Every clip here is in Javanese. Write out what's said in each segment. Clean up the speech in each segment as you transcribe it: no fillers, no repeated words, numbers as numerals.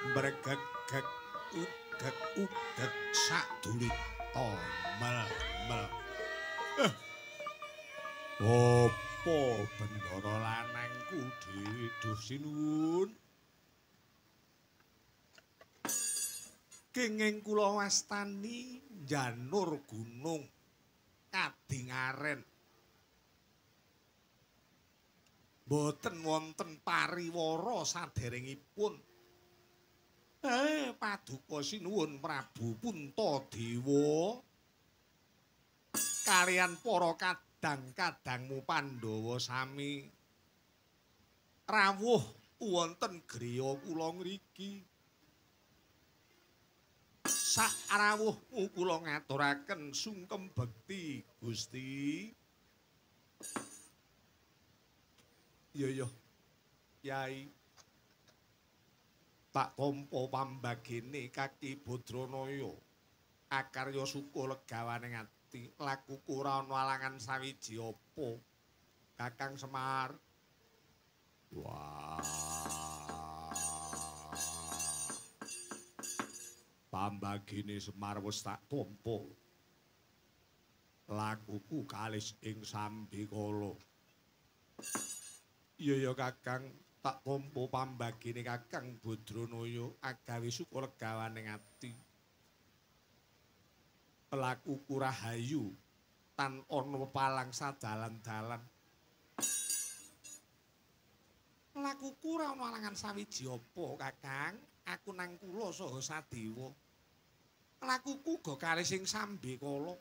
Mbregegeg ugeg ugeg sadulita mel mel. Apa bendara lanangku dhewe duh sinuwun. Kenging kula wastani njanur gunung kadingaren. Boten wonten pariwara saderengipun. Paduka sinuwun Prabu Puntadewa kaliyan para kadang-kadangmu Pandhawa sami rawuh wonten griya kula ngriki. Sak rawuhmu kula ngaturaken sungkem bekti Gusti. Ya Yai tak tampa pambagene Kaki Badranaya akarya suka legawaning ati lakuku ora ana alangan sawiji apa Kakang Semar. Wah pambagene Semar wis tak tampa lakuku kalis ing Sambikala. Iya Kakang tak tampa pambagene Kakang Badranaya agawe suka legawaning ati. Lakuku rahayu tan ana palang sadalan-dalan. Lakuku ora ana alangan sawiji apa Kakang, aku nang kula saha Sadewa. Lakuku uga kalis ing Sambikala.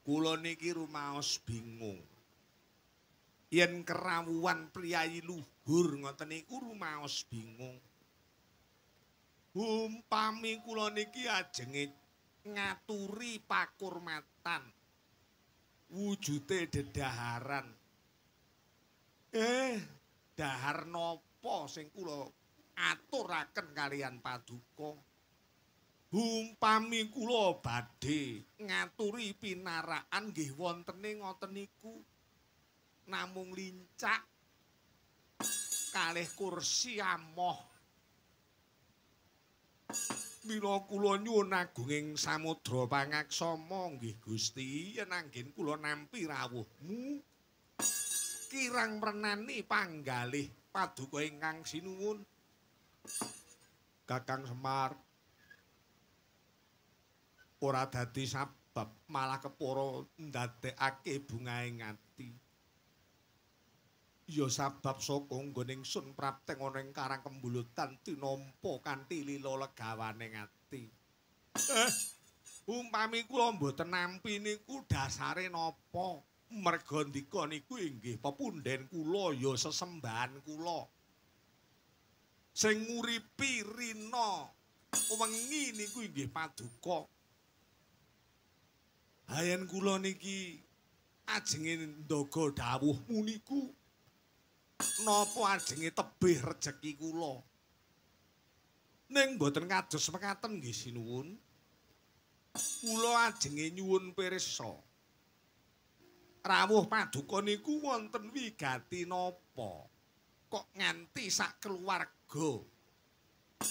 Kula niki rumaos bingung. Yen kerawuhan priyayi luhur ngoten niku rumaos bingung. Umpami kula niki ajenge ngaturi pakurmatan wujude dedaharan. Dahar napa sing kula aturaken kaliyan Paduka? Umpami kula badhe ngaturi pinaraan nggih wontene ngoten niku. Namung lincak kalih kursi amoh. Mila kula nyuwun agunging samudra pangaksama nggih Gusti yen anggen kula nampi rawuhmu kirang mrenani panggalih Paduka ingkang sinuwun. Kakang Semar ora dadi sabab malah kepara ndadekake bungaing ati. Ya sabab saka nggone ingsun prapteng ana ing Karang Kembulutan tinampa kanthi lila legawaning ati. Umpami kula mboten nampi niku dasare napa? Merga ndika niku inggih pepundhen kula ya sesembahan kula. Sing nguripi rina wengi niku inggih Paduka. Hayen kula niki ajenge ndaga dawuhmu niku napa ajenge tebih rejeki kula. Ning mboten kados mekaten nggih sinuwun. Kula ajenge nyuwun pirsa. Rawuh Paduka niku wonten wigati napa? Kok nganti sak keluarga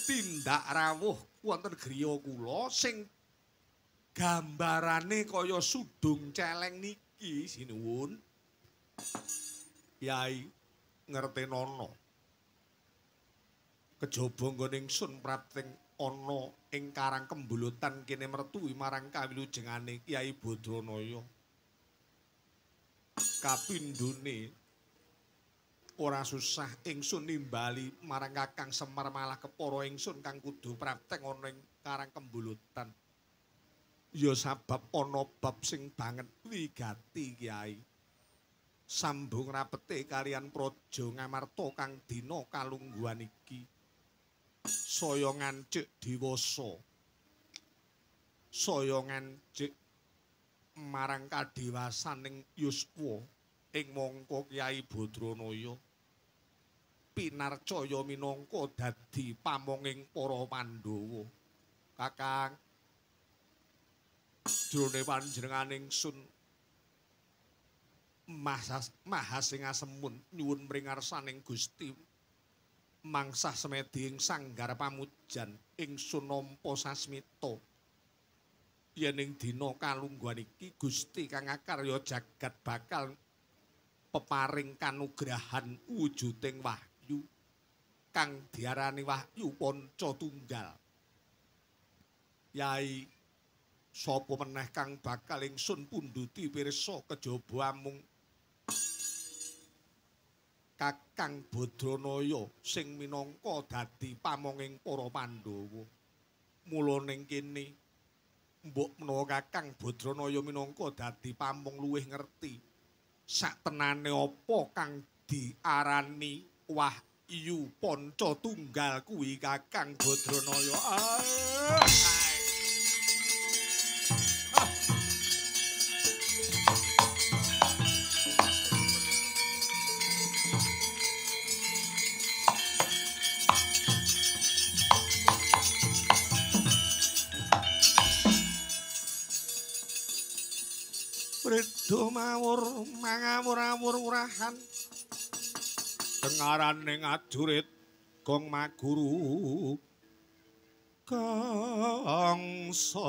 tindak rawuh wonten griya kula sing gambarane kaya sudung celeng niki sinuwun. Yai ngertenono. Kejaba nggone ingsun prapting ana ing Karang Kembulutan kene mertuwi marang kawilujengane Kyai Badranaya. Kapindhone ora susah ingsun nimbali marang Kakang Semar malah kepara ingsun kang kudu prapteng ana ing Karang Kembulutan. Ya sabab ana bab sing banget wigati Kyai. Sambung rapete kalian Praja Ngamarta kang dina kalungguhan iki. Saya ngancik dewasa. Saya ngancik marang kadewasaning yuswa ing mangka Kyai Badranaya. Pinarcaya minangka dadi pamonging para Pandhawa. Kakang Drone panjenengan ingsun Maha sing asemun nyuwun mringarsaning Gusti mangsah semedi ing sanggar pamujan ingsun nampa sasmita yen ing dina kalungguhan iki Gusti kang akarya jagat bakal peparing kanugrahan wujuding wahyu kang diarani wahyu panca tunggal. Yai sapa meneh kang bakal ingsun punduti pirsa kejaba amung Kakang Badranaya sing minangka dadi pamonging para Pandhawa. Mula ning kene mbok menawa Kakang Badranaya minangka dadi pamong luwih ngerti saktenane apa kang diarani wahyu panca tunggal kuwi Kakang Badranaya. Predo mawur mangamur-amur urahan dengaraning ajurit gong maguru kangsa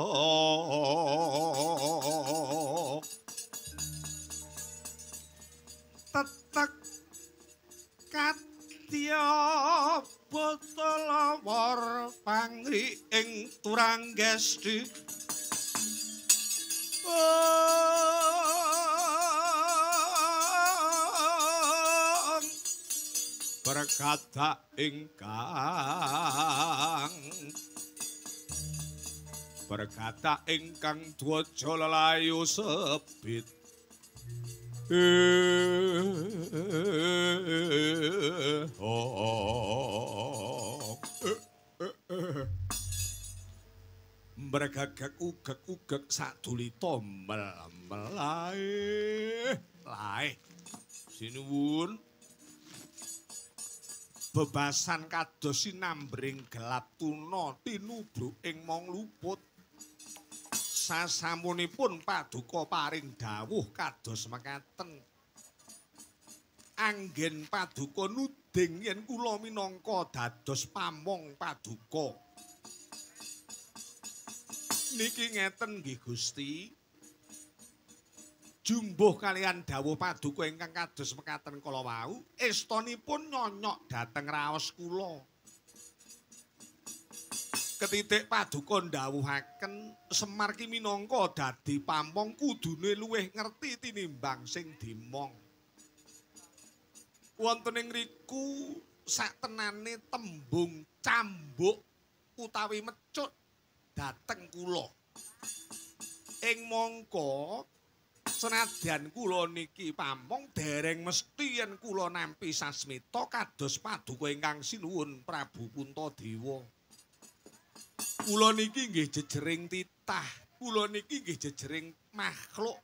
tetek katya botol lawar pangri ing Turanggesti berkata ingkang dwaja lelayu sepit bergagak ugek sadulita lae sinuwun bebasan kados sinambring gelap tuna tinubruk ing mong luput sasampunipun paduka paring dawuh kados mekaten anggen paduka nuding yen kula minangka dados pamong paduka niki ngeten nggih Gusti jumbuh kalian dawuh paduka ingkang kados mekaten kala wau estanipun nyonyok dhateng raos kula ketitik paduka ndawuhaken Semar ki minangka dadi pamong kudune luwih ngerti tinimbang sing dimong wonten ing riku saktenane tembung cambuk utawi mecut dhateng kula ing mangka senadyan kula niki pamong dereng mesti yen kula nampi sasmita kados paduka ingkang sinuwun Prabu Puntadewa. Kula niki nggih jejering titah, kula niki nggih jejering makhluk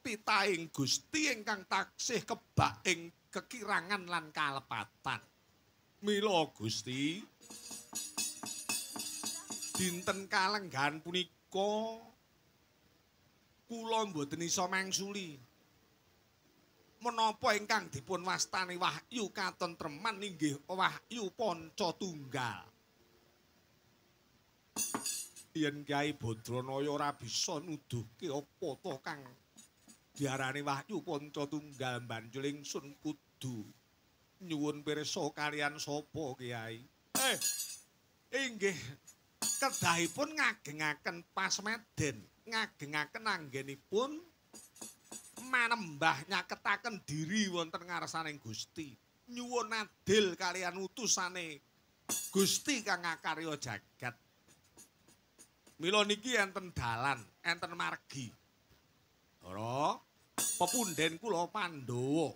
titahing Gusti ingkang taksih kebak ing kekirangan lan kalepatan. Mila Gusti dinten kalenggahan punika kula mboten isa mangsuli menapa ingkang dipun wastani wahyu katentreman inggih wahyu panca tunggal yen Kyai Badranaya ora bisa nuduhke apa to kang diarani wahyu panca tunggal banjur ingsun kudu nyuwun pirsa kaliyan sapa Kyai inggih kedahipun ngagengaken pasmeden ngagengaken anggenipun manembah nyaketaken diri wonten ngarsaning Gusti nyuwun adil kalian utusane Gusti kang ngakarya jagat mila niki enten dalan enten margi ora pepunden kula Pandhawa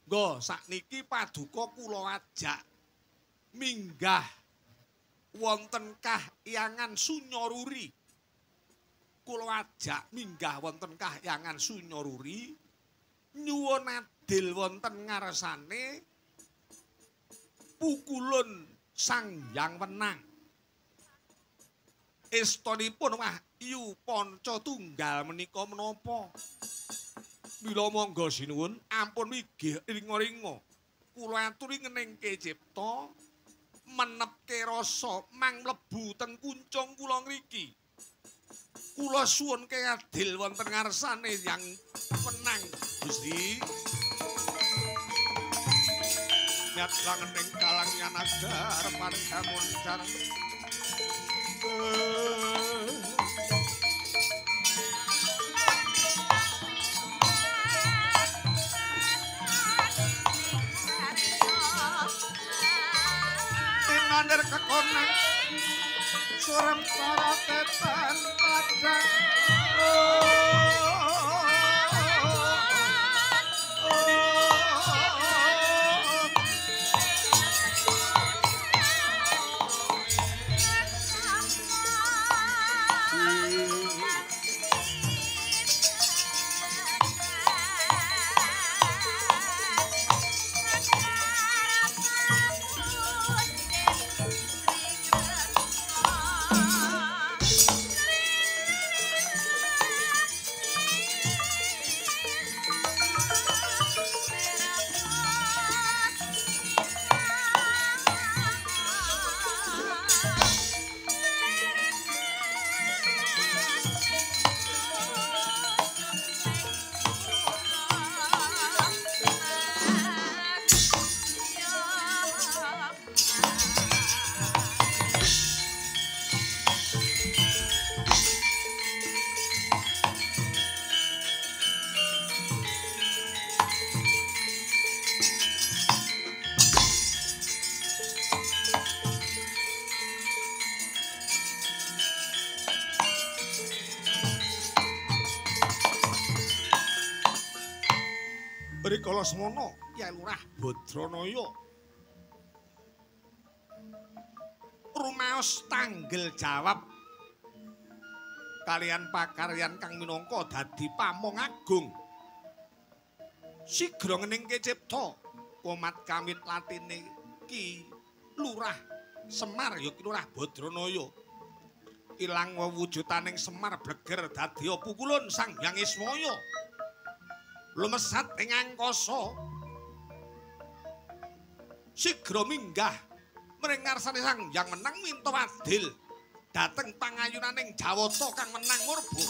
nggo sakniki paduka kula ajak minggah wonten Kahyangan Sunyaruri kula ajak minggah wonten Kahyangan Sunyaruri nyuwun adil wonten ngarsane pukulun Sang Hyang Wenang estunipun Wahyu Panca Tunggal menika menapa? Mila monggo sinuwun ampun inggih ringa-ringa. Kula aturi ngeningke cipta menepke rasa mang mlebu teng kuncung kula ngriki. Kula suwun adil wonten ngarsane yang menang Gusti. Nyat langening kalang yanada arepan kamuncar. Tinander kekonang surem karatetan padang. Rikala semono Kyai Lurah Badranaya rumaos tanggel jawab kalian pakaryan kang minangka dadi pamong agung. Sigra ngeningke cipta komat kamit latine Ki Lurah Semar ya Ki Lurah Badranaya. Ilang wewujudaning Semar bleger dadi pukulun Sang Hyang Iswaya. Lumesat ing angkasa sigra minggah mring ngarsane Sang Hyang Menang minta adil dhateng pangayunaning Jawata kang menang murba.